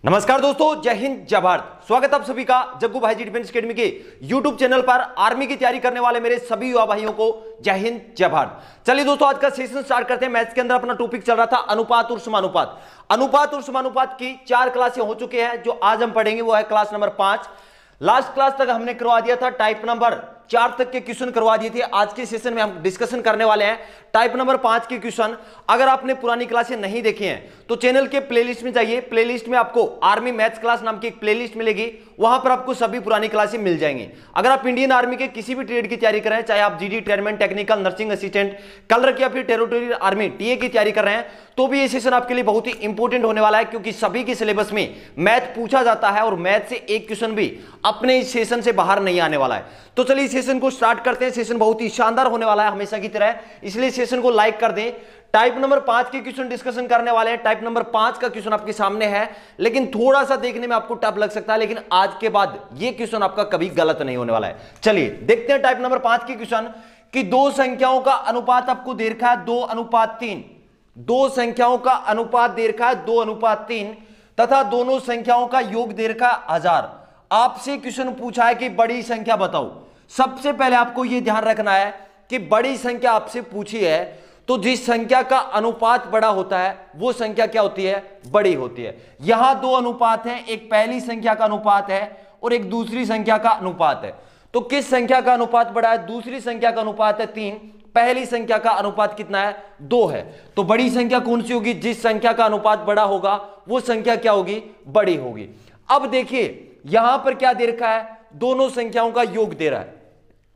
नमस्कार दोस्तों, जय हिंद जय भारत। स्वागत आप सभी का जग्गू भाई जी डिफेंस एकेडमी के यूट्यूब चैनल पर। आर्मी की तैयारी करने वाले मेरे सभी युवा भाइयों को जय हिंद जय भारत। चलिए दोस्तों, आज का सेशन स्टार्ट करते हैं। मैथ्स के अंदर अपना टॉपिक चल रहा था अनुपात और समानुपात। अनुपात और समानुपात की 4 क्लासें हो चुके हैं। जो आज हम पढ़ेंगे वो है क्लास नंबर 5। लास्ट क्लास तक हमने करवा दिया था टाइप नंबर 4 तक के क्वेश्चन करवा दिए थे। आज के सेशन में हम डिस्कशन करने वाले हैं टाइप नंबर 5 के क्वेश्चन। अगर आपने पुरानी क्लासें नहीं देखी हैं तो चैनल के प्लेलिस्ट में जाइए। प्लेलिस्ट में आपको आर्मी मैथ्स क्लास नाम की एक प्लेलिस्ट मिलेगी, वहां पर आपको सभी पुरानी क्लासें मिल जाएंगी। अगर आप इंडियन आर्मी के किसी भी ट्रेड की तैयारी कर रहे हैं, चाहे आप GD, tradesman, technical, nursing assistant, colour या फिर टेरिटोरियल आर्मी टीए की तैयारी कर रहे हैं, तो भी ये सेशन आपके लिए बहुत ही इंपॉर्टेंट होने वाला है, क्योंकि सभी के सिलेबस में मैथ पूछा जाता है और मैथ से एक क्वेश्चन भी अपने इस सेशन से बाहर नहीं आने वाला है। तो चलिए सेशन को स्टार्ट करते हैं। सेशन बहुत ही शानदार होने वाला है हमेशा की तरह, इसलिए सेशन को लाइक कर दें। टाइप नंबर 5 के क्वेश्चन डिस्कशन करने वाले हैं। टाइप नंबर 5 का क्वेश्चन आपके सामने है, लेकिन थोड़ा सा देखने में आपको टफ लग सकता है, लेकिन आज के बाद ये क्वेश्चन आपका कभी गलत नहीं होने वाला है। चलिए देखते हैं टाइप नंबर 5 के क्वेश्चन कि दो संख्याओं का अनुपात आपको दे रखा है 2:3। दो संख्याओं का अनुपात दे रखा है 2:3 तथा दोनों संख्याओं का योग दे रखा है 1000। आपसे क्वेश्चन पूछा है कि बड़ी संख्या बताओ। सबसे पहले आपको यह ध्यान रखना है कि बड़ी संख्या आपसे पूछी है तो जिस संख्या का अनुपात बड़ा होता है वो संख्या क्या होती है? बड़ी होती है। यहां दो अनुपात हैं, एक पहली संख्या का अनुपात है और एक दूसरी संख्या का अनुपात है। तो किस संख्या का अनुपात बड़ा है? दूसरी संख्या का अनुपात है 3, पहली संख्या का अनुपात कितना है? 2 है। तो बड़ी संख्या कौन सी होगी? जिस संख्या का अनुपात बड़ा होगा वो संख्या क्या होगी? बड़ी होगी। अब देखिए यहां पर क्या दे रखा है? दोनों संख्याओं का योग दे रहा है।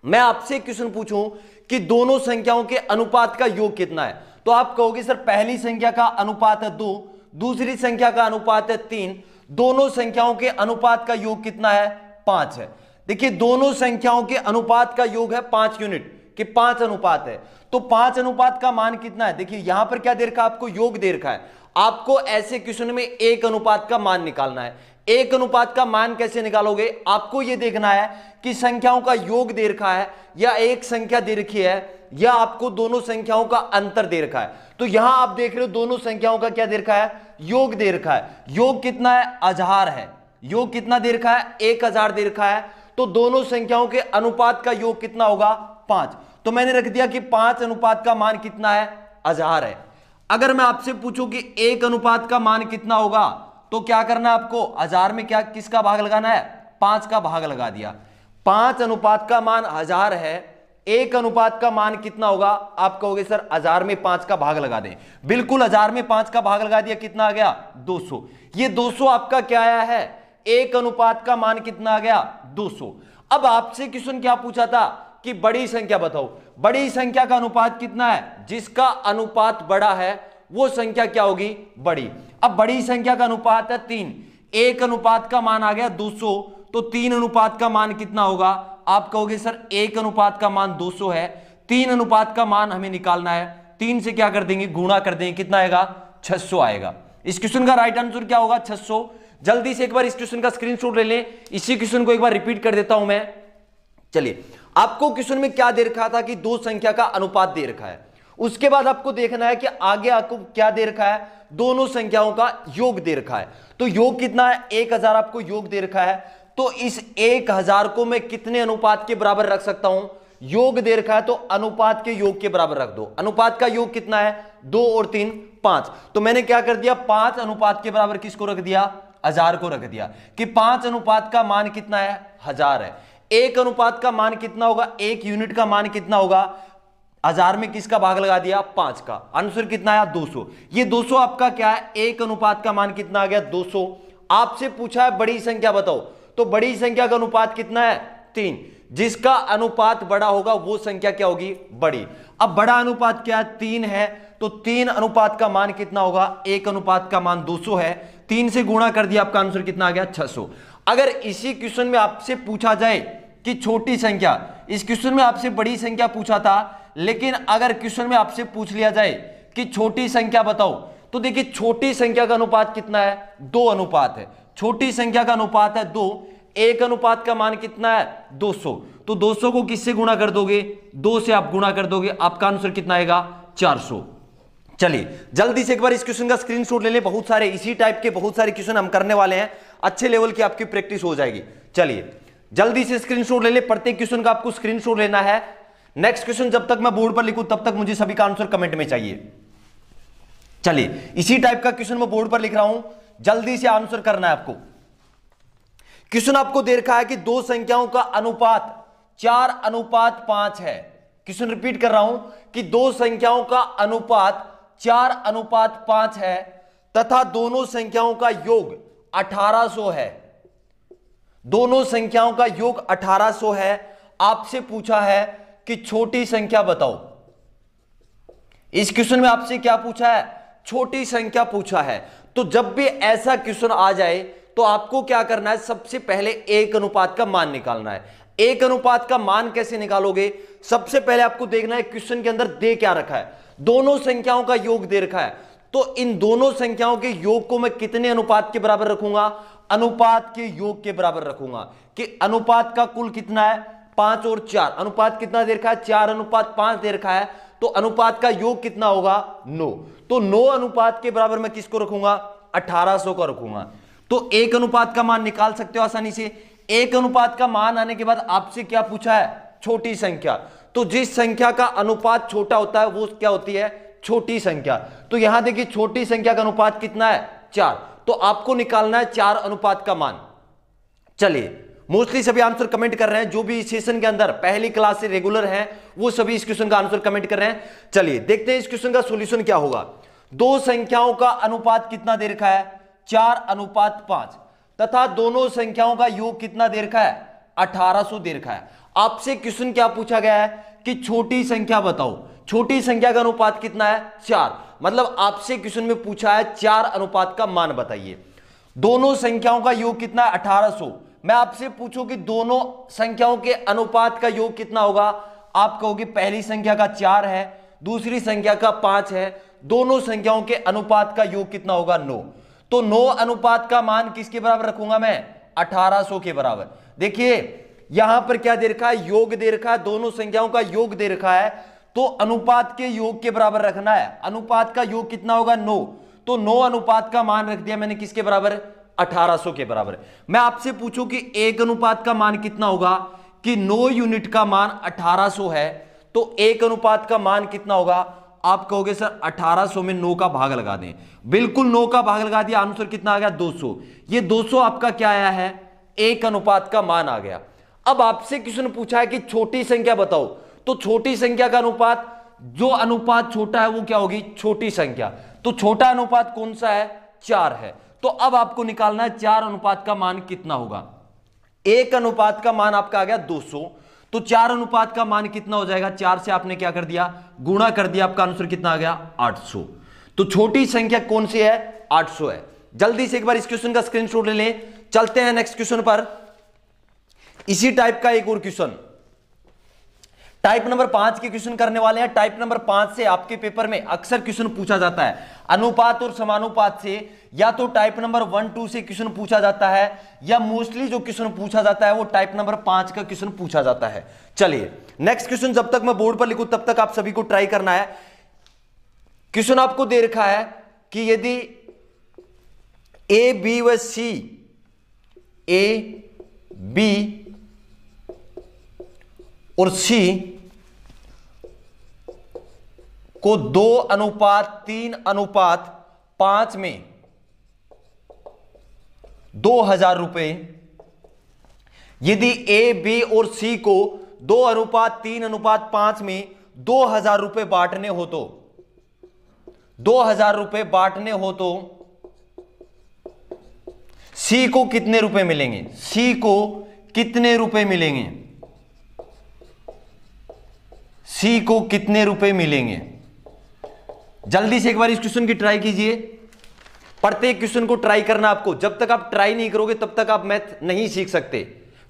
मैं आपसे क्वेश्चन पूछूं कि दोनों संख्याओं के अनुपात का योग कितना है, तो आप कहोगे सर पहली संख्या का अनुपात है 2, दूसरी संख्या का अनुपात है 3, दोनों संख्याओं के अनुपात का योग कितना है? 5 है। देखिए दोनों संख्याओं के अनुपात का योग है 5 यूनिट कि 5 अनुपात है। तो 5 अनुपात का मान कितना है? देखिए यहां पर क्या दे रखा है? आपको योग दे रखा है। आपको ऐसे क्वेश्चन में 1 अनुपात का मान निकालना है। 1 अनुपात का मान कैसे निकालोगे? आपको यह देखना है कि संख्याओं का योग दे रखा है या एक संख्या दे रखी है या आपको दोनों संख्याओं का अंतर दे रखा है। तो यहां आप देख रहे हो दोनों संख्याओं का क्या दे रखा है? योग दे रखा है। योग कितना है? 1000 है। योग कितना दे रखा है? 1000 दे रखा है। तो दोनों संख्याओं के अनुपात का योग कितना होगा? 5। तो मैंने रख दिया कि 5 अनुपात का मान कितना है? 1000 है। अगर मैं आपसे पूछूं कि 1 अनुपात का मान कितना होगा, तो क्या करना है आपको? 1000 में क्या किसका भाग लगाना है? 5 का भाग लगा दिया। 5 अनुपात का मान 1000 है, 1 अनुपात का मान कितना होगा? आप कहोगे सर 1000 में 5 का भाग लगा दें। बिल्कुल 1000 में 5 का भाग लगा दिया, कितना आ गया? 200। ये 200 आपका क्या आया है? 1 अनुपात का मान कितना आ गया? 200। अब आपसे क्वेश्चन क्या पूछा था कि बड़ी संख्या बताओ। बड़ी संख्या का अनुपात कितना है? जिसका अनुपात बड़ा है वो संख्या क्या होगी? बड़ी। अब बड़ी संख्या का अनुपात है 3, 1 अनुपात का मान आ गया 200, तो 3 अनुपात का मान कितना होगा? आप कहोगे सर 1 अनुपात का मान 200 है, 3 अनुपात का मान हमें निकालना है। 3 से क्या कर देंगे? गुणा कर देंगे। कितना आएगा? 600 आएगा। इस क्वेश्चन का राइट आंसर क्या होगा? 600। जल्दी से एक बार इस क्वेश्चन का स्क्रीनशॉट ले लें। इसी क्वेश्चन को एक बार रिपीट कर देता हूं मैं। चलिए, आपको क्वेश्चन में क्या दे रखा था कि दो संख्या का अनुपात दे रखा है। उसके बाद आपको देखना है कि आगे आपको क्या दे रखा है? दोनों संख्याओं का योग दे रखा है। तो योग कितना है? 1000 आपको योग दे रखा है। तो इस 1000 को मैं कितने अनुपात के बराबर रख सकता हूं? योग दे रखा है तो अनुपात के योग के बराबर रख दो। अनुपात का योग कितना है? 2 और 3 5। तो मैंने क्या कर दिया? 5 अनुपात के बराबर किसको रख दिया? 1000 को रख दिया कि 5 अनुपात का मान कितना है? 1000 है। 1 अनुपात का मान कितना होगा? 1 यूनिट का मान कितना होगा? 1000 में किसका भाग लगा दिया? 5 का। आंसर कितना आया? 200। ये 200 आपका क्या है? 1 अनुपात का मान कितना आ गया? 200। आपसे पूछा है बड़ी संख्या बताओ, तो बड़ी संख्या का अनुपात कितना है? 3। जिसका अनुपात बड़ा होगा वो संख्या क्या होगी? बड़ी। अब बड़ा अनुपात क्या है? 3 है। तो 3 अनुपात का मान कितना होगा? 1 अनुपात का मान 200 है। 3 से गुणा कर दिया, आपका आंसर कितना आ गया? 600। अगर इसी क्वेश्चन में आपसे पूछा जाए कि छोटी संख्या, इस क्वेश्चन में आपसे बड़ी संख्या पूछा था, लेकिन अगर क्वेश्चन में आपसे पूछ लिया जाए कि छोटी संख्या बताओ, तो देखिए छोटी संख्या का अनुपात कितना है? 2 अनुपात है। छोटी संख्या का अनुपात है 2, 1 अनुपात का मान कितना है? 200। तो 200 को किससे गुणा कर दोगे? 2 से आप गुणा कर दोगे, आपका आंसर कितना आएगा? 400। चलिए जल्दी से एक बार इस क्वेश्चन का स्क्रीनशॉट ले लें, बहुत सारे इसी टाइप के बहुत सारे क्वेश्चन हम करने वाले हैं, अच्छे लेवल की आपकी प्रैक्टिस हो जाएगी। चलिए जल्दी से स्क्रीनशॉट ले लें, प्रत्येक क्वेश्चन का आपको स्क्रीनशॉट लेना है। नेक्स्ट क्वेश्चन जब तक मैं बोर्ड पर लिखूं तब तक मुझे सभी का आंसर कमेंट में चाहिए। चलिए इसी टाइप का क्वेश्चन मैं बोर्ड पर लिख रहा हूं, जल्दी से आंसर करना है आपको। क्वेश्चन आपको दे रखा है कि दो संख्याओं का अनुपात 4:5 है। क्वेश्चन रिपीट कर रहा हूं कि दो संख्याओं का अनुपात 4:5 है तथा दोनों संख्याओं का योग 1800 है। दोनों संख्याओं का योग 1800 है। आपसे पूछा है कि छोटी संख्या बताओ। इस क्वेश्चन में आपसे क्या पूछा है? छोटी संख्या पूछा है। तो जब भी ऐसा क्वेश्चन आ जाए तो आपको क्या करना है? सबसे पहले एक अनुपात का मान निकालना है। एक अनुपात का मान कैसे निकालोगे? सबसे पहले आपको देखना है क्वेश्चन के अंदर दे क्या रखा है। दोनों संख्याओं का योग दे रखा है, तो इन दोनों संख्याओं के योग को मैं कितने अनुपात के बराबर रखूंगा? अनुपात के योग के बराबर रखूंगा। कि अनुपात का कुल कितना है? 5 और 4। अनुपात कितना दे रखा है? 4:5 दे रखा है। तो अनुपात का योग कितना होगा? 9। तो 9 अनुपात के बराबर मैं किसको रखूंगा? 1800 को रखूंगा। तो एक अनुपात का मान निकाल सकते हो आसानी से। एक अनुपात का मान आने के बाद आपसे क्या पूछा है? छोटी संख्या। तो जिस संख्या का अनुपात छोटा होता है वो क्या होती है? छोटी संख्या। तो यहां देखिए छोटी संख्या का अनुपात कितना है? 4। तो आपको निकालना है 4 अनुपात का मान। चलिए मोस्टली सभी आंसर कमेंट कर रहे हैं, जो भी इस सेशन के अंदर पहली क्लास से रेगुलर हैं वो सभी इस क्वेश्चन का आंसर कमेंट कर रहे हैं। चलिए देखते हैं इस क्वेश्चन का सॉल्यूशन क्या होगा। दो संख्याओं का अनुपात कितना दे रखा है? 4:5 तथा दोनों संख्याओं का योग कितना दे रखा है? 1800 दे रखा है। आपसे क्वेश्चन क्या पूछा गया है कि छोटी संख्या बताओ। छोटी संख्या का अनुपात कितना है? 4। मतलब आपसे क्वेश्चन में पूछा है 4 अनुपात का मान बताइए। दोनों संख्याओं का योग कितना है? 1800। मैं आपसे पूछूं कि दोनों संख्याओं के अनुपात का योग कितना होगा? आप कहोगे पहली संख्या का 4 है, दूसरी संख्या का 5 है, दोनों संख्याओं के अनुपात का योग कितना होगा? 9। तो 9 अनुपात का मान किसके बराबर रखूंगा मैं? 1800 के बराबर। देखिए यहां पर क्या दे रखा है? योग दे रखा है, दोनों संख्याओं का योग दे रखा है, तो अनुपात के योग के बराबर रखना है। अनुपात का योग कितना होगा? 9। तो 9 अनुपात का मान रख दिया मैंने किसके बराबर? 1800 के बराबर। मैं आपसे पूछूं कि एक अनुपात का मान कितना होगा? कि 9 यूनिट का मान 1800 है, तो एक अनुपात का मान कितना होगा? आप कहोगे सर 1800 में 9 का भाग लगा दें। बिल्कुल 9 का भाग लगा दिया, आंसर कितना आ गया? 200। ये 200 आपका क्या आया है? एक अनुपात का मान आ गया। अब आपसे क्वेश्चन पूछा है कि छोटी संख्या बताओ, तो छोटी संख्या का अनुपात, जो अनुपात छोटा है वो क्या होगी? छोटी संख्या। तो छोटा अनुपात कौन सा है? 4 है। तो अब आपको निकालना है 4 अनुपात का मान कितना होगा। एक अनुपात का मान आपका आ गया 200, तो 4 अनुपात का मान कितना हो जाएगा? 4 से आपने क्या कर दिया? गुणा कर दिया। आपका आंसर कितना आ गया? 800। तो छोटी संख्या कौन सी है? 800 है। जल्दी से एक बार इस क्वेश्चन का स्क्रीनशॉट ले लें। चलते हैं नेक्स्ट क्वेश्चन पर। इसी टाइप का एक और क्वेश्चन, टाइप नंबर 5 के क्वेश्चन करने वाले हैं। टाइप नंबर 5 से आपके पेपर में अक्सर क्वेश्चन पूछा जाता है। अनुपात और समानुपात से या तो टाइप नंबर 1, 2 से क्वेश्चन पूछा जाता है, या मोस्टली जो क्वेश्चन पूछा जाता है वो टाइप नंबर 5 का क्वेश्चन पूछा जाता है। चलिए नेक्स्ट क्वेश्चन जब तक मैं बोर्ड पर लिखूं तब तक आप सभी को ट्राई करना है। क्वेश्चन आपको दे रखा है कि यदि ए बी व सी, ए बी और सी को 2:3:5 में 2000 रुपए, यदि ए बी और सी को 2:3:5 में 2000 रुपए बांटने हो तो 2000 रुपए बांटने हो तो सी को कितने रुपए मिलेंगे? सी को कितने रुपए मिलेंगे? सी को कितने रुपए मिलेंगे? जल्दी से एक बार इस क्वेश्चन की ट्राई कीजिए। प्रत्येक क्वेश्चन को ट्राई करना आपको। जब तक आप ट्राई नहीं करोगे तब तक आप मैथ नहीं सीख सकते।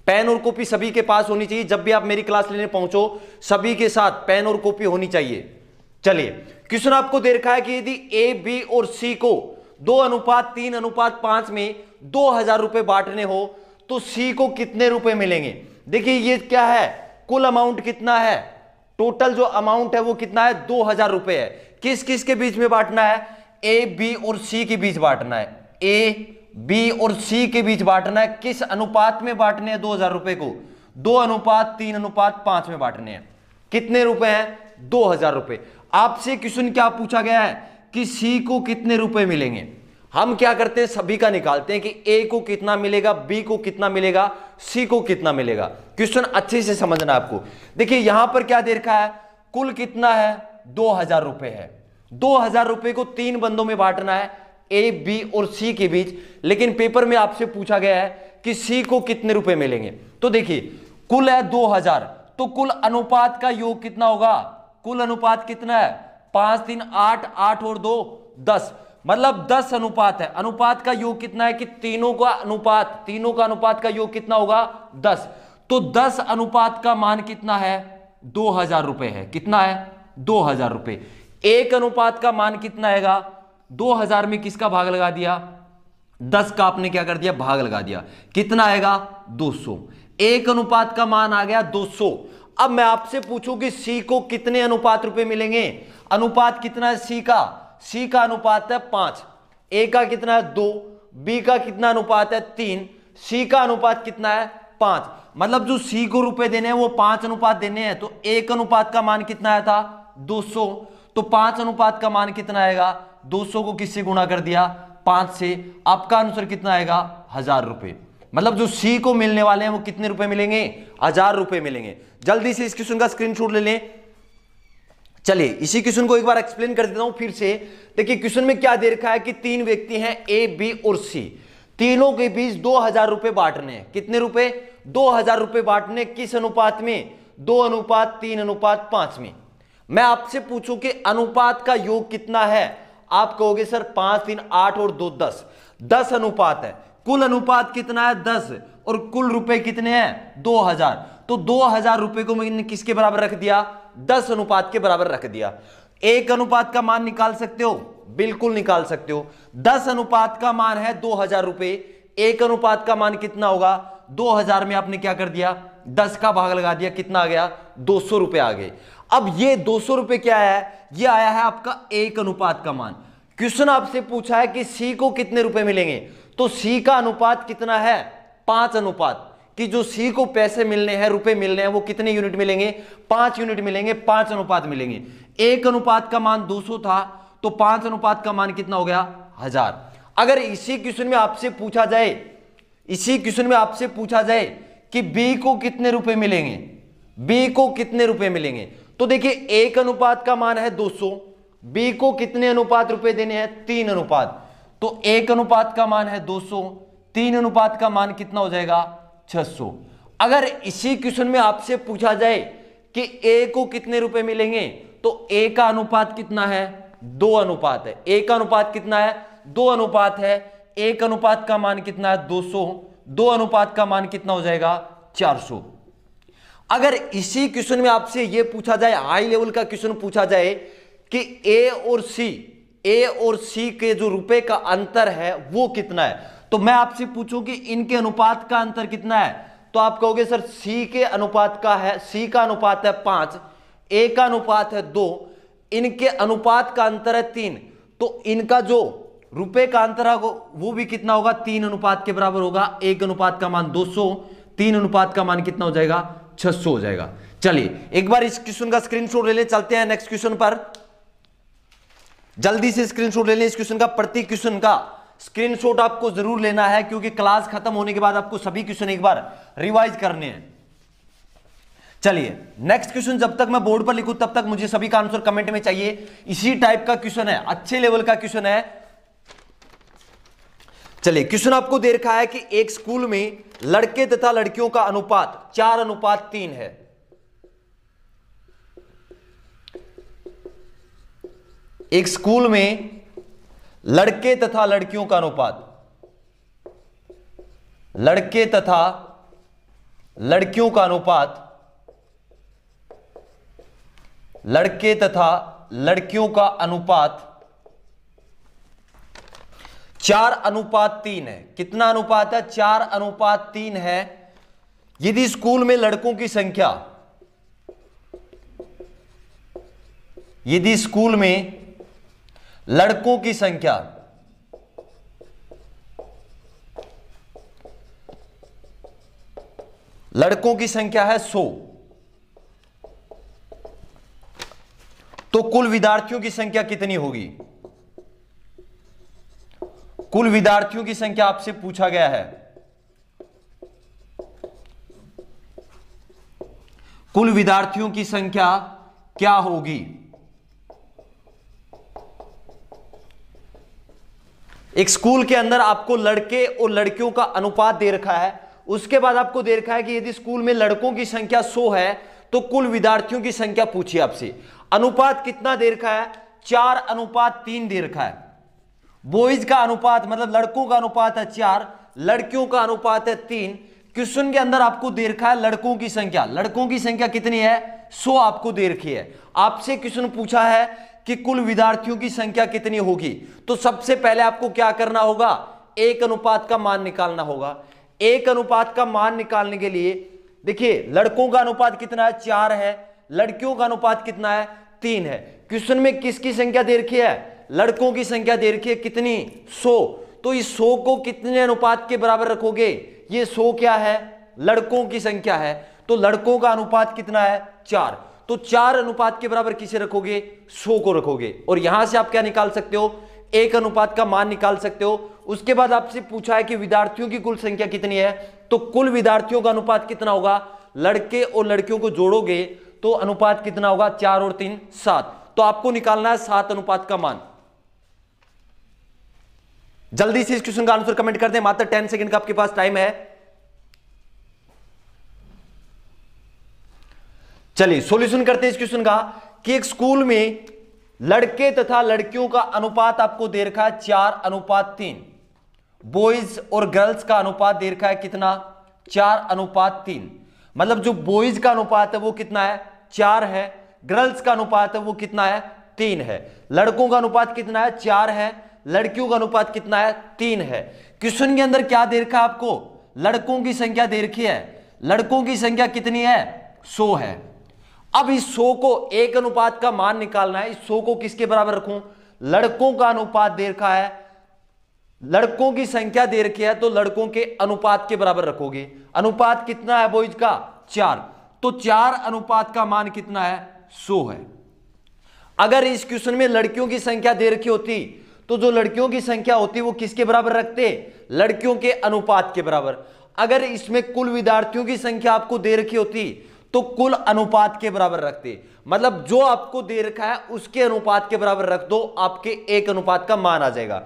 पेन और कॉपी सभी के पास होनी चाहिए। जब भी आप मेरी क्लास लेने पहुंचो सभी के साथ पेन और कॉपी होनी चाहिए। चलिए क्वेश्चन आपको दे रखा है कि यदि ए बी और सी को 2:3:5 में 2000 रुपए बांटने हो तो सी को कितने रुपए मिलेंगे? देखिए ये क्या है? कुल अमाउंट कितना है? टोटल जो अमाउंट है वो कितना है? 2000 रुपए है। किस किस के बीच में बांटना है? ए, बी और सी के बीच बांटना है। ए, बी और सी के बीच बांटना है। किस अनुपात में बांटने हैं 2000 रुपए को? 2:3:5 में बांटने हैं। कितने रुपए हैं? 2000 रुपए। आपसे क्वेश्चन क्या पूछा गया है कि सी को कितने रुपए मिलेंगे। हम क्या करते हैं, सभी का निकालते हैं कि ए को कितना मिलेगा, बी को कितना मिलेगा, सी को कितना मिलेगा। क्वेश्चन अच्छे से समझना आपको। देखिए यहां पर क्या दे रखा है, कुल कितना है? 2000 रुपए है। 2000 रुपए को 3 बंदों में बांटना है, ए, बी और सी के बीच। लेकिन पेपर में आपसे पूछा गया है कि सी को कितने रुपए मिलेंगे। तो देखिए कुल है 2000, तो कुल अनुपात का योग कितना होगा? कुल अनुपात कितना है? 5, 3, 8, 8 और 2 10, मतलब 10 अनुपात है। अनुपात का योग कितना है कि तीनों का अनुपात का योग कितना होगा? 10। तो 10 अनुपात का मान कितना है? 2000 रुपए है। कितना है? 2000 रुपए। एक अनुपात का मान कितना आएगा? 2000 में किसका भाग लगा दिया? 10 का आपने क्या कर दिया? भाग लगा दिया। कितना आएगा? 200। एक अनुपात का मान आ गया 200। अब मैं आपसे पूछूं कि सी को कितने अनुपात रुपए मिलेंगे? अनुपात कितना है सी का? सी का अनुपात है 5, ए का कितना है 2, बी का कितना अनुपात है 3, सी का अनुपात कितना है 5। मतलब जो सी को रुपए देने हैं वो 5 अनुपात देने हैं। तो एक अनुपात का मान कितना आया था? 200। तो 5 अनुपात का मान कितना आएगा? 200 को किससे गुणा कर दिया? 5 से। आपका आंसर कितना आएगा? 1000 रुपए। मतलब जो सी को मिलने वाले हैं वो कितने रुपए मिलेंगे? 1000 रुपए मिलेंगे। जल्दी से इस क्वेश्चन का स्क्रीनशॉट ले लें। चलिए इसी क्वेश्चन को एक बार एक्सप्लेन कर देता हूं फिर से। देखिए क्वेश्चन में क्या दे रखा है कि 3 व्यक्ति हैं ए, बी और सी। तीनों के बीच 2000 रुपए बांटने हैं। कितने रुपए? 2000 रुपए बांटने। किस अनुपात में? 2:3:5 में। मैं आपसे पूछूं कि अनुपात का योग कितना है? आप कहोगे सर 5, 3, 8 और 2 10। 10 अनुपात है। कुल अनुपात कितना है? 10। और कुल रुपए कितने हैं? 2000। तो 2000 रुपए को मैंने किसके बराबर रख दिया? 10 अनुपात के बराबर रख दिया। एक अनुपात का मान निकाल सकते हो? बिल्कुल निकाल सकते हो। 10 अनुपात का मान है 2000 रुपए। एक अनुपात का मान कितना होगा? 2000 में आपने क्या कर दिया? 10 का भाग लगा दिया। कितना आ गया? 200 रुपए आ गए। अब ये 200 रुपए क्या है? ये आया है आपका एक अनुपात का मान। क्वेश्चन आपसे पूछा है कि सी को कितने रुपए मिलेंगे। तो सी का अनुपात कितना है? 5 अनुपात। कि जो सी को पैसे मिलने हैं, रुपए मिलने हैं, वो कितने यूनिट मिलेंगे? 5 यूनिट मिलेंगे। 5 अनुपात मिलेंगे। एक अनुपात का मान 200 था, तो 5 अनुपात का मान कितना हो गया? 1000। अगर इसी क्वेश्चन में आपसे पूछा जाए कि बी को कितने रुपए मिलेंगे, बी को कितने रुपए मिलेंगे, तो देखिए एक अनुपात का मान है 200, बी को कितने अनुपात रुपए देने हैं? 3 अनुपात। तो एक अनुपात का मान है 200, 3 अनुपात का मान कितना हो जाएगा? 600। अगर इसी क्वेश्चन में आपसे पूछा जाए कि ए को कितने रुपए मिलेंगे, तो ए का अनुपात कितना है? 2 अनुपात है। ए का अनुपात कितना है? 2 अनुपात है। एक अनुपात का मान कितना है? 200। 2 अनुपात का मान कितना हो जाएगा? 400। अगर इसी क्वेश्चन में आपसे यह पूछा जाए, हाई लेवल का क्वेश्चन पूछा जाए कि ए और सी के जो रुपए का अंतर है वो कितना है, तो मैं आपसे पूछूं कि इनके अनुपात का अंतर कितना है, तो आप कहोगे सर सी का अनुपात है 5, ए का अनुपात है 2, इनके अनुपात का अंतर है 3, तो इनका जो रुपए का अंतर है वो भी कितना होगा? 3 अनुपात के बराबर होगा। एक अनुपात का मान 200, 3 अनुपात का मान कितना हो जाएगा? 600 हो जाएगा। चलिए एक बार इस क्वेश्चन का स्क्रीनशॉट ले लें, चलते हैं नेक्स्ट क्वेश्चन पर। जल्दी से स्क्रीनशॉट ले लें इस क्वेश्चन का। प्रति क्वेश्चन का स्क्रीनशॉट आपको जरूर लेना है, क्योंकि क्लास खत्म होने के बाद आपको सभी क्वेश्चन एक बार रिवाइज करने हैं। चलिए नेक्स्ट क्वेश्चन जब तक मैं बोर्ड पर लिखूं तब तक मुझे सभी का आंसर कमेंट में चाहिए। इसी टाइप का क्वेश्चन है, अच्छे लेवल का क्वेश्चन है। चलिए क्वेश्चन आपको दे रखा है कि एक स्कूल में लड़के तथा लड़कियों का अनुपात 4:3 है। एक स्कूल में लड़के तथा लड़कियों का अनुपात, लड़के तथा लड़कियों का अनुपात, लड़के तथा लड़कियों का अनुपात 4:3 है। कितना अनुपात है? 4:3 है। यदि स्कूल में लड़कों की संख्या, यदि स्कूल में लड़कों की संख्या, लड़कों की संख्या है 100, तो कुल विद्यार्थियों की संख्या कितनी होगी? कुल विद्यार्थियों की संख्या आपसे पूछा गया है। कुल विद्यार्थियों की संख्या क्या होगी? एक स्कूल के अंदर आपको लड़के और लड़कियों का अनुपात दे रखा है, उसके बाद आपको दे रखा है कि यदि स्कूल में लड़कों की संख्या 100 है तो कुल विद्यार्थियों की संख्या पूछिए आपसे। अनुपात कितना दे रखा है? 4:3 दे रखा है। बॉयज का अनुपात मतलब लड़कों का अनुपात है 4, लड़कियों का अनुपात है 3। क्वेश्चन के अंदर आपको दे रखा है लड़कों की संख्या, लड़कों की संख्या कितनी है? 100 आपको दे रखी है। आपसे क्वेश्चन पूछा है कि कुल विद्यार्थियों की संख्या कितनी होगी, तो सबसे पहले आपको क्या करना होगा? एक अनुपात का मान निकालना होगा। एक अनुपात का मान निकालने के लिए देखिए लड़कों का अनुपात कितना है? 4 है, लड़कियों का अनुपात कितना है? 3 है। क्वेश्चन में किसकी संख्या दे रखी है? लड़कों की संख्या दे रखी है कितनी? 100। तो इस 100 को कितने अनुपात के बराबर रखोगे? ये 100 क्या है? लड़कों की संख्या है, तो लड़कों का अनुपात कितना है? 4। तो 4 अनुपात के बराबर किसे रखोगे? 100 को रखोगे। और यहां से आप क्या निकाल सकते हो? एक अनुपात का मान निकाल सकते हो। उसके बाद आपसे पूछा है कि विद्यार्थियों की कुल संख्या कितनी है, तो कुल विद्यार्थियों का अनुपात कितना होगा? लड़के और लड़कियों को जोड़ोगे तो अनुपात कितना होगा? 4 और 3 7। तो आपको निकालना है 7 अनुपात का मान। जल्दी से इस क्वेश्चन का आंसर कमेंट कर दें, मात्र 10 सेकंड का आपके पास टाइम है। चलिए सॉल्यूशन करते हैं इस क्वेश्चन का कि एक स्कूल में लड़के तथा लड़कियों का अनुपात आपको दे रखा है 4:3। बॉयज और गर्ल्स का अनुपात दे रखा है कितना? 4:3। मतलब जो बॉयज का अनुपात है वो कितना है? 4 है। गर्ल्स का अनुपात है वो कितना है? 3 है। लड़कों का अनुपात कितना है? 4 है। लड़कियों का अनुपात कितना है? 3 है। क्वेश्चन के अंदर क्या दे रखा है आपको? लड़कों की संख्या दे रखी है। लड़कों की संख्या कितनी है? 100 है। अब इस 100 को एक अनुपात का मान निकालना है। इस 100 को किसके बराबर रखूं? लड़कों का अनुपात दे रखा है, लड़कों की संख्या दे रखी है, तो लड़कों के अनुपात के बराबर रखोगे। अनुपात कितना है बॉयज का? 4। तो 4 अनुपात का मान कितना है? 100 है। अगर इस क्वेश्चन में लड़कियों की संख्या दे रखी होती तो जो लड़कियों की संख्या होती वो किसके बराबर रखते? लड़कियों के अनुपात के बराबर। अगर इसमें कुल विद्यार्थियों की संख्या आपको दे रखी होती तो कुल अनुपात के बराबर रखते। मतलब जो आपको दे रखा है उसके अनुपात के बराबर रख दो, आपके एक अनुपात का मान आ जाएगा।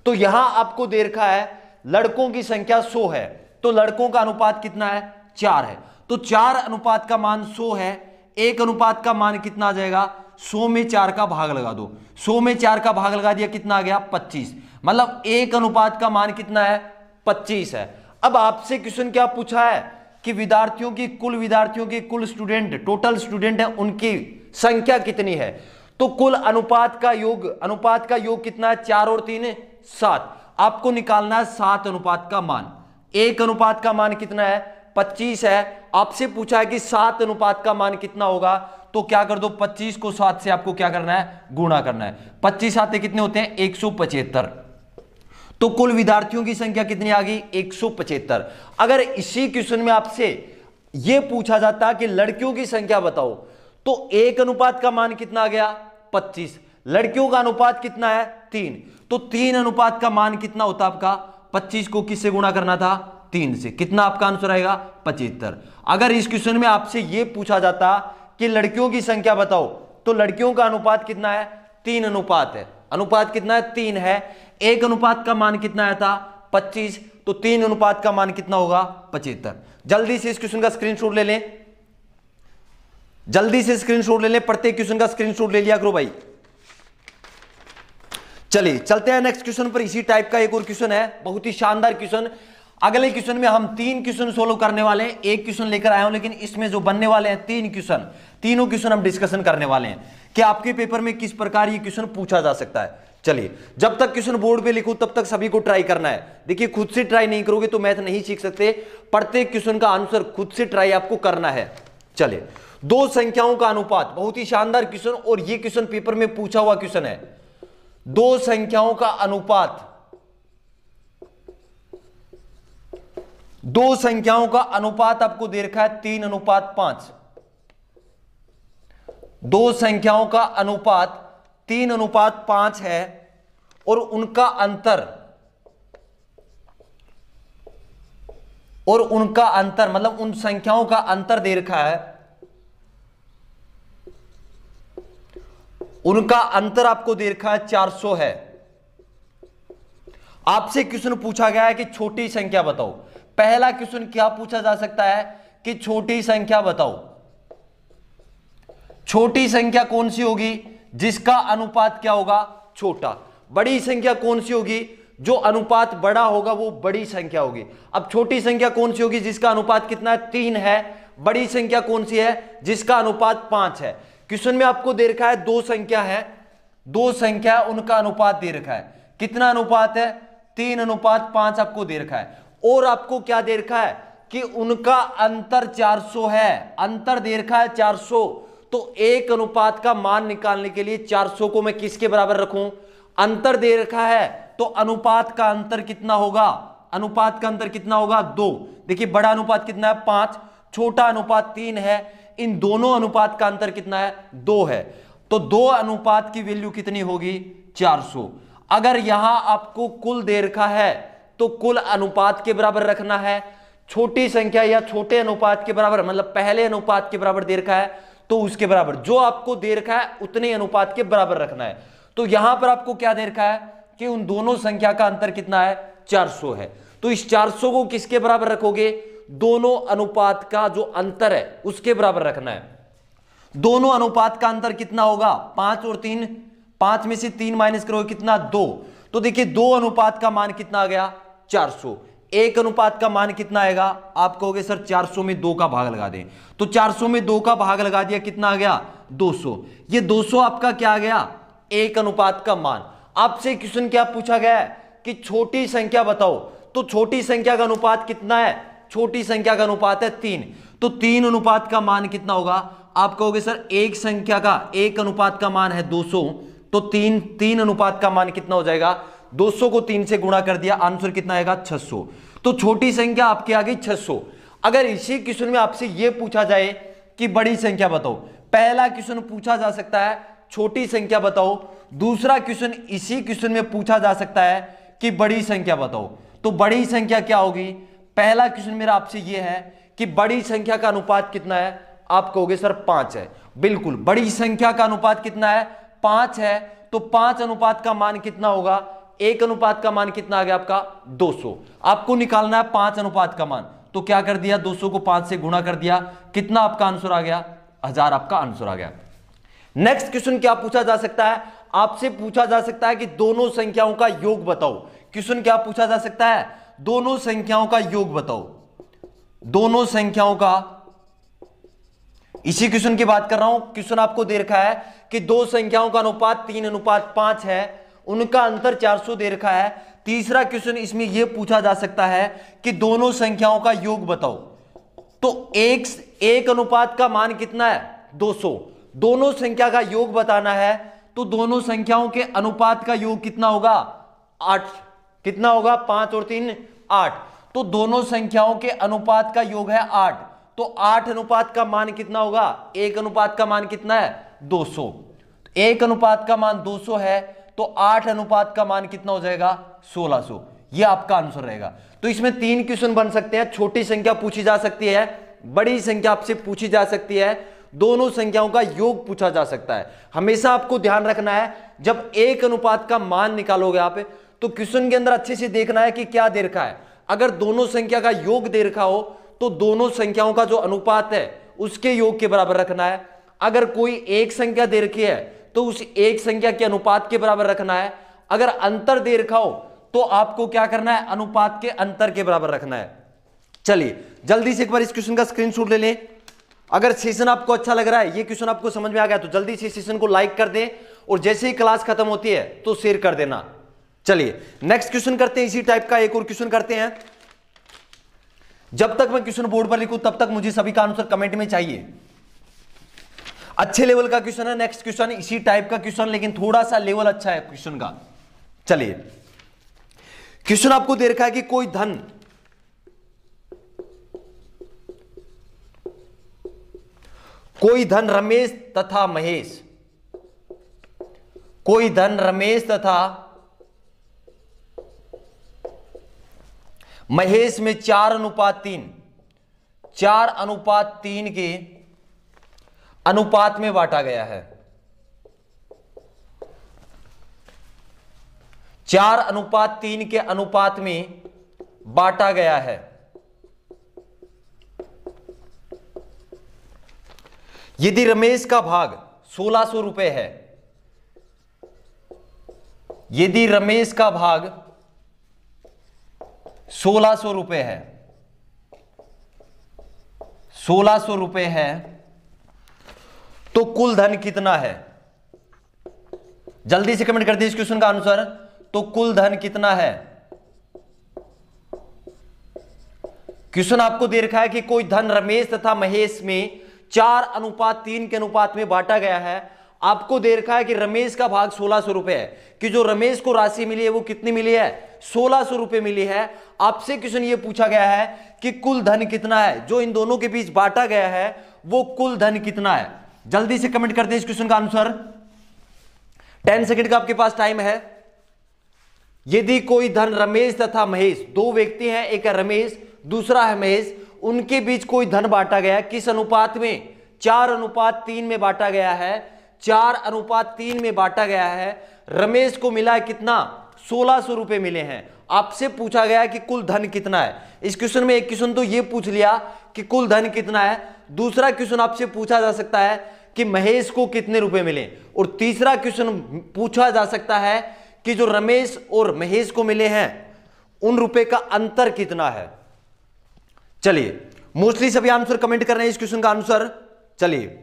तो यहां आपको दे रखा है लड़कों की संख्या 100 है, तो लड़कों का अनुपात कितना है? 4 है। तो 4 अनुपात का मान 100 है। एक अनुपात का मान कितना आ जाएगा? 100 में 4 का भाग लगा दो। 100 में 4 का भाग लगा दिया, कितना आ गया? 25। मतलब एक अनुपात का मान कितना है? 25 है। अब आपसे क्वेश्चन क्या पूछा है कि विद्यार्थियों की कुल स्टूडेंट, टोटल स्टूडेंट है, उनकी संख्या कितनी है? तो कुल अनुपात का योग कितना है? 4 और 3 7। आपको निकालना है 7 अनुपात का मान। एक अनुपात का मान कितना है? 25 है। आपसे पूछा है कि 7 अनुपात का मान कितना होगा, तो क्या कर दो? 25 को 7 से आपको क्या करना है? गुणा करना है। 25 आते कितने होते हैं? 175। तो कुल विद्यार्थियों की संख्या कितनी आ गई? 175। अगर इसी क्वेश्चन में आपसे यह पूछा जाता कि लड़कियों की संख्या बताओ, तो एक अनुपात का मान कितना आ गया? 25। लड़कियों का अनुपात कितना है? 3। तो 3 अनुपात का मान कितना होता आपका? 25 को किससे गुणा करना था? 3 से। कितना आपका आंसर आएगा? 75। अगर इस क्वेश्चन में आपसे यह पूछा जाता कि लड़कियों की संख्या बताओ, तो लड़कियों का अनुपात कितना है? 3 अनुपात है। अनुपात कितना है? 3 है। एक अनुपात का मान कितना आया था? 25। तो 3 अनुपात का मान कितना होगा? 75। जल्दी से इस क्वेश्चन का स्क्रीनशॉट ले लें, जल्दी से स्क्रीनशॉट ले लें, प्रत्येक क्वेश्चन का स्क्रीनशॉट ले लिया करो भाई। चलिए चलते हैं नेक्स्ट क्वेश्चन पर। इसी टाइप का एक और क्वेश्चन है, बहुत ही शानदार क्वेश्चन। अगले क्वेश्चन में हम 3 क्वेश्चन सोल्व करने वाले हैं। एक क्वेश्चन लेकर आया हूं, लेकिन इसमें जो बनने वाले हैं 3 क्वेश्चन, तीनों क्वेश्चन हम डिस्कशन करने वाले हैं कि आपके पेपर में किस प्रकार ये क्वेश्चन पूछा जा सकता है। चलिए, जब तक क्वेश्चन बोर्ड पे लिखूं तब तक सभी को ट्राई करना है। देखिए, खुद से ट्राई नहीं करोगे तो मैथ नहीं सीख सकते। प्रत्येक क्वेश्चन का आंसर खुद से ट्राई आपको करना है। चलिए, 2 संख्याओं का अनुपात, बहुत ही शानदार क्वेश्चन, और ये क्वेश्चन पेपर में पूछा हुआ क्वेश्चन है। दो संख्याओं का अनुपात, दो संख्याओं का अनुपात आपको दे रखा है 3:5। दो संख्याओं का अनुपात 3:5 है और उनका अंतर मतलब उन संख्याओं का अंतर दे रखा है, उनका अंतर आपको दे रखा है 400 है। आपसे क्वेश्चन पूछा गया है कि छोटी संख्या बताओ। पहला क्वेश्चन क्या पूछा जा सकता है कि छोटी संख्या बताओ। छोटी संख्या कौन सी होगी जिसका अनुपात क्या होगा, छोटा। बड़ी संख्या कौन सी होगी, जो अनुपात बड़ा होगा वो बड़ी संख्या होगी। अब छोटी संख्या कौन सी होगी जिसका अनुपात कितना है, 3 है। बड़ी संख्या कौन सी है जिसका अनुपात 5 है। क्वेश्चन में आपको दे रखा है दो संख्या है, दो संख्या उनका अनुपात दे रखा है। कितना अनुपात है, 3:5 आपको दे रखा है। और आपको क्या दे रखा है कि उनका अंतर 400 है, अंतर दे रखा है 400। तो एक अनुपात का मान निकालने के लिए 400 को मैं किसके बराबर रखूं, अंतर दे रखा है तो अनुपात का अंतर कितना होगा, अनुपात का अंतर कितना होगा, 2। देखिए बड़ा अनुपात कितना है, 5, छोटा अनुपात 3 है। इन दोनों अनुपात का अंतर कितना है, 2 है। तो 2 अनुपात की वैल्यू कितनी होगी, 400। अगर यहां आपको कुल दे रखा है तो कुल अनुपात के बराबर रखना है। छोटी संख्या या छोटे अनुपात के बराबर मतलब पहले अनुपात के बराबर दे रखा है तो उसके बराबर जो आपको दे रखा है उतने अनुपात के बराबर रखना है। तो यहां पर आपको क्या दे रखा है कि उन दोनों संख्या का अंतर कितना है, 400 है। तो इस 400 को किसके बराबर रखोगे, दोनों अनुपात का जो अंतर है उसके बराबर रखना है। दोनों अनुपात का अंतर कितना होगा, 5 और 3, 5 में से 3 माइनस करोगे कितना, 2। तो देखिए 2 अनुपात का मान कितना आ गया, 400। एक अनुपात का मान कितना आएगा, आप कहोगे सर 400 में 2 का भाग लगा दें। तो 400 में 2 का भाग लगा दिया, कितना आ गया, 200। ये 200 आपका क्या आ गया, एक अनुपात का मान। आपसे क्वेश्चन क्या पूछा गया है कि छोटी संख्या बताओ। तो छोटी संख्या का अनुपात कितना है, छोटी संख्या का अनुपात है 3। तो 3 अनुपात का मान कितना होगा, आप कहोगे सर एक संख्या का एक अनुपात का मान है 200। तो 3 अनुपात का मान कितना हो जाएगा, 200 को 3 से गुणा कर दिया, आंसर कितना आएगा, 600। तो छोटी संख्या आपकी आ गई 600। अगर इसी क्वेश्चन में आपसे यह पूछा जाए कि बड़ी संख्या बताओ, पहला क्वेश्चन पूछा जा सकता है छोटी संख्या बताओ, दूसरा क्वेश्चन इसी क्वेश्चन में पूछा जा सकता है कि बड़ी संख्या बताओ। तो बड़ी संख्या क्या होगी, पहला क्वेश्चन मेरा आपसे यह है कि बड़ी संख्या का अनुपात कितना है, आप कहोगे सर 5 है। बिल्कुल, बड़ी संख्या का अनुपात कितना है, 5 है। तो 5 अनुपात का मान कितना होगा, एक अनुपात का मान कितना आ गया आपका, 200। आपको निकालना है 5 अनुपात का मान। तो क्या कर दिया, 200 को 5 से गुणा कर दिया, कितना आपका आंसर आ गया, 1000 आपका आंसर आ गया। नेक्स्ट क्वेश्चन क्या पूछा जा सकता है, आपसे पूछा जा सकता है कि दोनों संख्याओं का योग बताओ। क्वेश्चन क्या पूछा जा सकता है, दोनों संख्याओं का योग बताओ। दोनों संख्याओं का, इसी क्वेश्चन की बात कर रहा हूं। क्वेश्चन आपको दे रखा है कि दो संख्याओं का अनुपात 3:5 है, उनका अंतर 400 दे रखा है। तीसरा क्वेश्चन इसमें यह पूछा जा सकता है कि दोनों संख्याओं का योग बताओ। तो एक अनुपात का मान कितना है, 200। दोनों संख्या का योग बताना है तो दोनों संख्याओं के अनुपात का योग कितना होगा, 8। कितना होगा, 5 और 3 8। तो दोनों संख्याओं के अनुपात का योग है 8। तो 8 अनुपात का मान कितना होगा, एक अनुपात का मान कितना है, 200। एक अनुपात का मान 200 है तो 8 अनुपात का मान कितना हो जाएगा, 1600। यह आपका आंसर रहेगा। तो इसमें 3 क्वेश्चन बन सकते हैं। छोटी संख्या पूछी जा सकती है, बड़ी संख्या आपसे पूछी जा सकती है, दोनों संख्याओं का योग पूछा जा सकता है। हमेशा आपको ध्यान रखना है, जब एक अनुपात का मान निकालोगे आप तो क्वेश्चन के अंदर अच्छे से देखना है कि क्या दे रखा है। अगर दोनों संख्या का योग दे रखा हो तो दोनों संख्याओं का जो अनुपात है उसके योग के बराबर रखना है। अगर कोई एक संख्या दे रखी है तो उस एक संख्या के अनुपात के बराबर रखना है। अगर अंतर दे रखा हो तो आपको क्या करना है, अनुपात के अंतर के बराबर रखना है। चलिए जल्दी से एक बार इस क्वेश्चन का स्क्रीनशॉट ले लें। अगर सेशन आपको अच्छा लग रहा है, ये क्वेश्चन आपको समझ में आ गया तो जल्दी से सेशन को लाइक कर दें और जैसे ही क्लास खत्म होती है तो शेयर कर देना। चलिए नेक्स्ट क्वेश्चन करते हैं, इसी टाइप का एक और क्वेश्चन करते हैं। जब तक मैं क्वेश्चन बोर्ड पर लिखूं तब तक मुझे सभी का आंसर कमेंट में चाहिए। अच्छे लेवल का क्वेश्चन है। नेक्स्ट क्वेश्चन इसी टाइप का क्वेश्चन, लेकिन थोड़ा सा लेवल अच्छा है क्वेश्चन का। चलिए, क्वेश्चन आपको दे रखा है कि कोई धन रमेश तथा महेश, कोई धन रमेश तथा महेश में 4:3 के अनुपात में बांटा गया है। 4:3 के अनुपात में बांटा गया है। यदि रमेश का भाग 1600 रुपए है, यदि रमेश का भाग 1600 रुपए है, 1600 रुपए है, तो कुल धन कितना है? जल्दी से कमेंट कर दीजिए इस क्वेश्चन का आंसर। तो कुल धन कितना है? क्वेश्चन आपको दे रखा है कि कोई धन रमेश तथा महेश में 4:3 के अनुपात में बांटा गया है। आपको दे रखा है कि रमेश का भाग 1600 रुपए है, कि जो रमेश को राशि मिली है वो कितनी मिली है? 1600 रुपए मिली है। आपसे क्वेश्चन ये पूछा गया है कि कुल धन कितना है, जो इन दोनों के बीच बांटा गया है वो कुल धन कितना है? जल्दी से कमेंट कर दे इस क्वेश्चन का आंसर। 10 सेकंड का आपके पास टाइम है। यदि कोई धन रमेश तथा महेश, दो व्यक्ति हैं, एक है रमेश दूसरा है महेश, उनके बीच कोई धन बांटा गया, किस अनुपात में? 4:3 में बांटा गया है। 4:3 में बांटा गया है। रमेश को मिला है कितना? 1600 रुपए मिले हैं। आपसे पूछा गया कि कुल धन कितना है। इस क्वेश्चन में एक क्वेश्चन तो ये पूछ लिया कि कुल धन कितना है, दूसरा क्वेश्चन आपसे पूछा जा सकता है कि महेश को कितने रुपए मिले, और तीसरा क्वेश्चन पूछा जा सकता है कि जो रमेश और महेश को मिले हैं उन रुपए का अंतर कितना है। चलिए, मोस्टली सभी आंसर कमेंट कर रहे हैं इस क्वेश्चन का आंसर। चलिए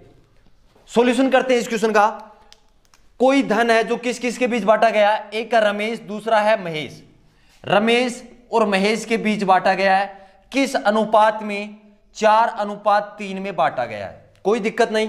सॉल्यूशन करते हैं इस क्वेश्चन का। कोई धन है जो किस किस के बीच बांटा गया है? एक है रमेश दूसरा है महेश। रमेश और महेश के बीच बांटा गया है, किस अनुपात में? 4:3 में बांटा गया है। कोई दिक्कत नहीं।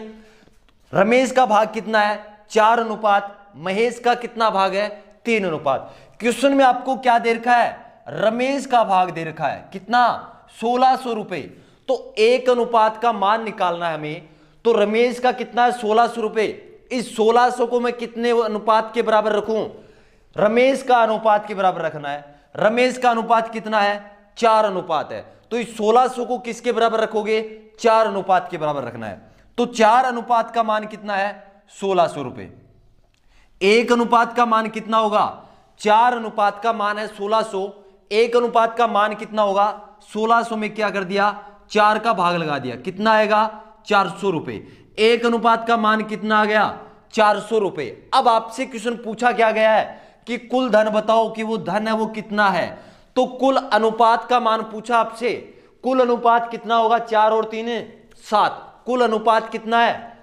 रमेश का भाग कितना है? 4 अनुपात। महेश का कितना भाग है? 3 अनुपात। क्वेश्चन में आपको क्या दे रखा है? रमेश का भाग दे रखा है कितना? 1600 रुपए। तो 1 अनुपात का मान निकालना है हमें। तो रमेश का कितना है? 1600 रुपए। इस 1600 को मैं कितने अनुपात के बराबर रखूं? रमेश का अनुपात के बराबर रखना है। रमेश का अनुपात कितना है? 4 अनुपात है। तो इस 1600 को किसके बराबर रखोगे? 4 अनुपात के बराबर रखना है। तो 4 अनुपात का मान कितना है? 1600 रुपए। 1 अनुपात का मान कितना होगा? 4 अनुपात का मान है 1600। 1 अनुपात का मान कितना होगा? 1600 में क्या कर दिया? 4 का भाग लगा दिया। कितना आएगा? 400 रुपए। 1 अनुपात का मान कितना आ गया? 400 रुपए। अब आपसे क्वेश्चन पूछा क्या गया है कि कुल धन बताओ कि वो धन है वो कितना है। तो कुल अनुपात का मान पूछा आपसे। कुल अनुपात कितना होगा? 4 और 3 7। कुल अनुपात कितना है?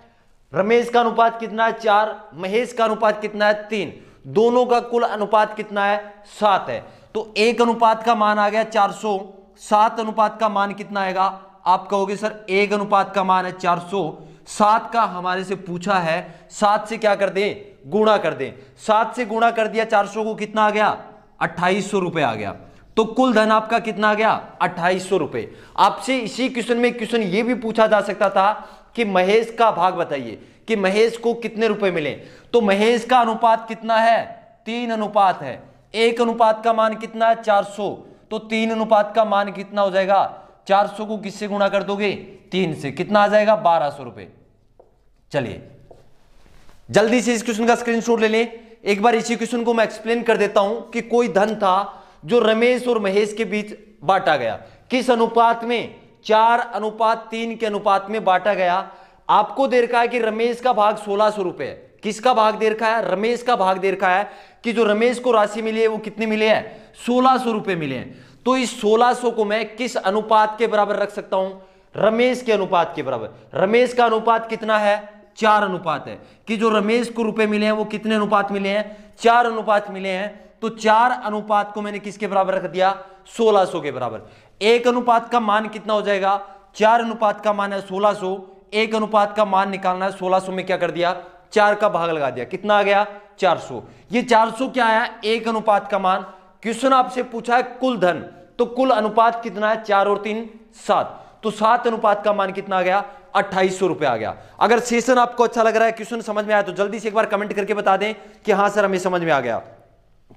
रमेश का अनुपात कितना है? 4। महेश का अनुपात कितना है? 3। दोनों का कुल अनुपात कितना है? 7 है। तो 1 अनुपात का मान आ गया 400। 7 अनुपात का मान कितना आएगा? आप कहोगे सर 1 अनुपात का मान है 400, 7 का हमारे से पूछा है, 7 से क्या कर दें? गुणा कर दें। 7 से गुणा कर दिया, 400 को कितना आ गया? 2800 रुपए आ गया। तो कुल धन आपका कितना आ गया? 2800 रुपए। आपसे इसी क्वेश्चन में क्वेश्चन ये भी पूछा जा सकता था कि महेश का भाग बताइए, कि महेश को कितने रुपए मिले। तो महेश का अनुपात कितना है? 3 अनुपात है। 1 अनुपात का मान कितना है? 400। तो 3 अनुपात का मान कितना हो जाएगा? 400 को किससे गुणा कर दोगे? 3 से। कितना आ जाएगा? 1200 रुपए। चलिए जल्दी से इस क्वेश्चन का स्क्रीनशॉट ले लें। एक बार इसी क्वेश्चन को मैं एक्सप्लेन कर देता हूं कि कोई धन था जो रमेश और महेश के बीच बांटा गया, किस अनुपात में? 4:3 के अनुपात में बांटा गया। आपको दे रखा है कि रमेश का भाग 1600 रुपए है। किसका भाग दे रखा है? रमेश का भाग दे रखा है कि जो रमेश को राशि मिली है वो कितनी मिली है? 1600 रुपए मिले हैं। तो इस 1600 को मैं किस अनुपात के बराबर रख सकता हूं? रमेश के अनुपात के बराबर। रमेश का अनुपात कितना है? 4 अनुपात है। कि जो रमेश को रुपए मिले हैं वो कितने अनुपात मिले हैं? 4 अनुपात मिले हैं। तो 4 अनुपात को मैंने किसके बराबर रख दिया? 1600 के बराबर। 1 अनुपात का मान कितना हो जाएगा? 4 अनुपात का मान है 1600। एक अनुपात का मान निकालना है। 1600 में क्या कर दिया, 4 का भाग लगा दिया, कितना आ गया 400। ये 400 क्या आया, एक अनुपात का मान। क्वेश्चन आपसे पूछा है कुल धन, तो कुल अनुपात कितना है, 4 और 3 7, तो 7 अनुपात का मान कितना आ गया, 2800 रुपए आ गया। अगर सेशन आपको अच्छा लग रहा है, क्वेश्चन समझ में आया, तो जल्दी से एक बार कमेंट करके बता दें कि हां सर हमें समझ में आ गया।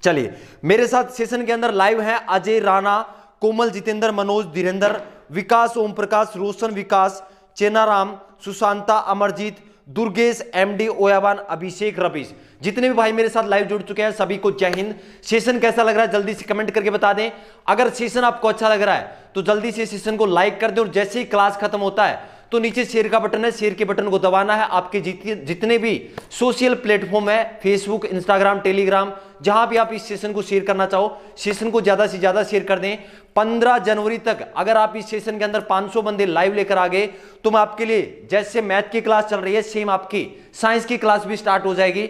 चलिए मेरे साथ सेशन के अंदर लाइव है अजय, राणा, कोमल, जितेंद्र, मनोज, धीरेंद्र, विकास, ओम प्रकाश, रोशन, विकास, चेनाराम, सुशांता, अमरजीत, दुर्गेश, एमडी, ओयावान, अभिषेक, रवीश। जितने भी भाई मेरे साथ लाइव जुड़ चुके हैं सभी को जय हिंद। सेशन कैसा लग रहा है जल्दी से कमेंट करके बता दें। अगर सेशन आपको अच्छा लग रहा है तो जल्दी से सेशन को लाइक कर दें, और जैसे ही क्लास खत्म होता है तो नीचे शेयर का बटन है, शेयर के बटन को दबाना है। आपके जितने भी सोशल प्लेटफॉर्म है, फेसबुक, इंस्टाग्राम, टेलीग्राम, जहां भी आप इस सेशन को शेयर करना चाहो, सेशन को ज्यादा से ज्यादा शेयर कर दें। 15 जनवरी तक अगर आप इस सेशन के अंदर 500 बंदे लाइव लेकर आ गए तो मैं आपके लिए, जैसे मैथ की क्लास चल रही है, सेम आपकी साइंस की क्लास भी स्टार्ट हो जाएगी।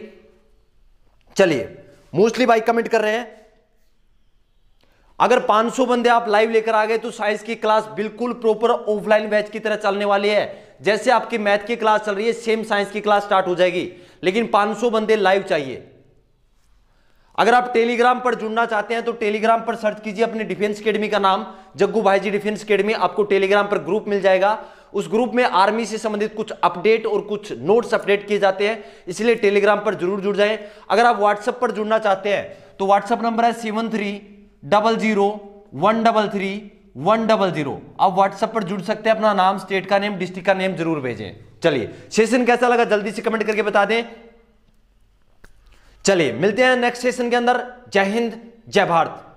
चलिए मोस्टली भाई कमेंट कर रहे हैं, अगर 500 बंदे आप लाइव लेकर आ गए तो साइंस की क्लास बिल्कुल प्रॉपर ऑफलाइन बैच की तरह चलने वाली है। जैसे आपकी मैथ की क्लास चल रही है, सेम साइंस की क्लास स्टार्ट हो जाएगी, लेकिन 500 बंदे लाइव चाहिए। अगर आप टेलीग्राम पर जुड़ना चाहते हैं तो टेलीग्राम पर सर्च कीजिए अपने डिफेंस एकेडमी का नाम, जग्गू भाई जी डिफेंस एकेडमी। आपको टेलीग्राम पर ग्रुप मिल जाएगा। उस ग्रुप में आर्मी से संबंधित कुछ अपडेट और कुछ नोट्स अपडेट किए जाते हैं, इसलिए टेलीग्राम पर जरूर जुड़ जाएं। अगर आप व्हाट्सएप पर जुड़ना चाहते हैं तो व्हाट्सएप नंबर है 7300133100। आप व्हाट्सएप पर जुड़ सकते हैं, अपना नाम, स्टेट का नेम, डिस्ट्रिक्ट का नेम जरूर भेजें। चलिए सेशन कैसा लगा जल्दी से कमेंट करके बता दें। चलिए मिलते हैं नेक्स्ट सेशन के अंदर। जय हिंद, जय भारत।